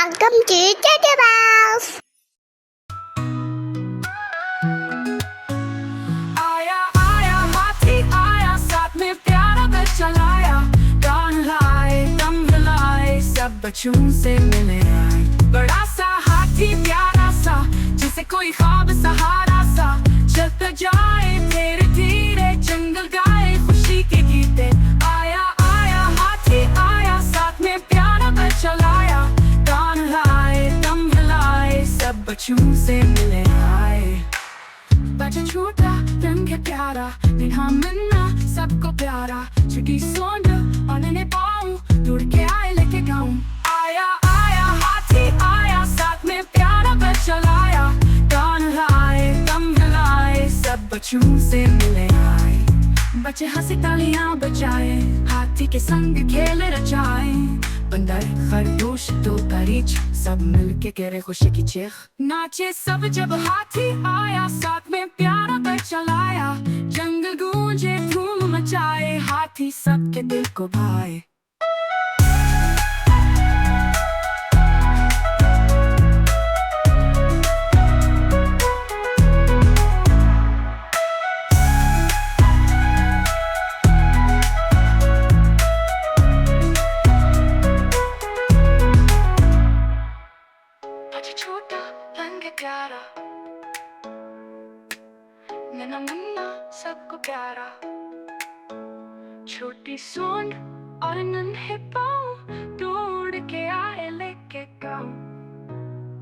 Welcome to Teddy Mouse. आया आया हाथी आया, साथ में प्यारा दल चलाया, गान लाए दम हिलाए, सब बच्चों से मिले आए। बड़ा सा हाथी प्यारा सा, जिसे कोई ख्वाब सहारा सा, चलता जाए धीरे धीरे जंगल गाए खुशी के गीते। आया आया हाथी आया, साथ में प्यारा दल चलाया, गान लाए दम हिलाए, सब बच्चों से मिले आए। बच्चा छोटा रंग है प्यारा, निन्हा मुन्ना सबको प्यारा, चिड़ी सोंड और नन्हे पाँव दूर के आए लेके गाँव। आया आया हाथी आया, साथ में प्यारा बच चलाया, गान लाए दम हिलाए, सब बच्चों से मिले आए। बच्चे हंसी तालियां बजाए, हाथी के संग खेल रचाए, बंदर खरगोश तो परिच सब मिलके करे खुशी की चीख। नाचे सब जब हाथी आया, साथ में प्यारा दल चलाया, जंगल गूंजे धूम मचाए, हाथी सबके दिल को भाए। छोटा रंग है प्यारा, नन्हा मुन्ना सबको प्यारा, छोटी सूंड और नन्हे पाँव दौड़ के आए लेके गाँव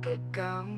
के गाँव।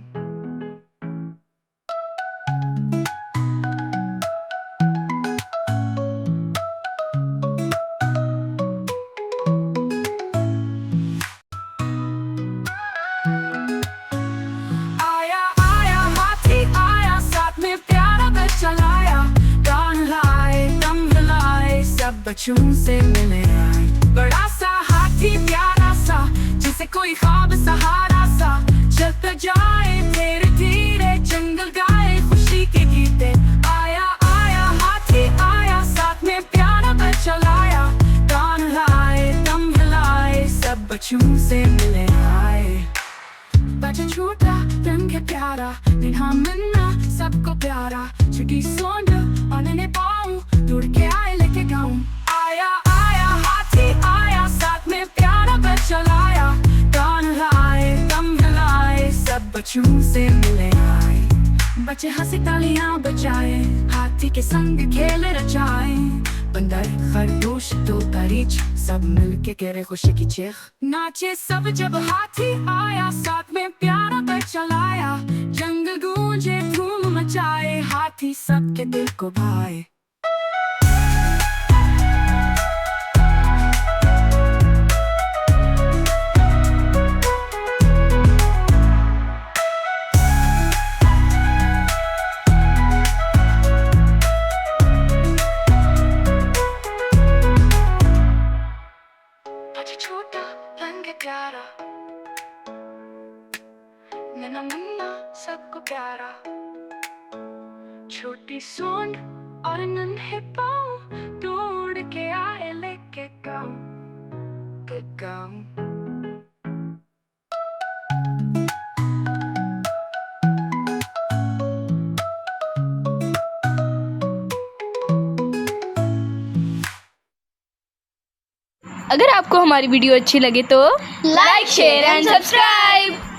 चलाया, गान लाए दम हिलाए, सब बच्चों से मिले आए। बड़ा सा हाथी प्यारा सा, जिसे कोई ख्वाब सहारा सा, चलता जाए धीरे धीरे जंगल गाए खुशी के गीते। आया आया हाथी आया, साथ में प्यारा दल चलाया, गान लाए दम हिलाए, सब बच्चों से मिले आए। बच्चा छोटा रंग है प्यारा, निन्हा मुन्ना सबको प्यारा, चिड़ी सोंड और नन्हे पाँव दूर के आए लेके गाँव। आया आया हाथी आया, साथ में प्यारा दल चलाया, गान लाए दम हिलाए, सब बच्चों से मिले आए। बच्चे हंसी तालियां बजाए, हाथी के संग खेल रचाए, बंदर खरगोश तो परिच सब मिलके करे खुशी की चीख। नाचे सब जब हाथी आया, साथ में प्यारा दल चलाया, जंगल गूंजे धूम मचाए, हाथी सबके दिल को भाए। छोटा रंग है प्यारा, नन्हा मुन्ना सबको प्यारा, छोटी सूंड और नन्हे पाँव दौड़ के आए लेके गाँव के गाँव। अगर आपको हमारी वीडियो अच्छी लगे तो लाइक शेयर एंड सब्सक्राइब।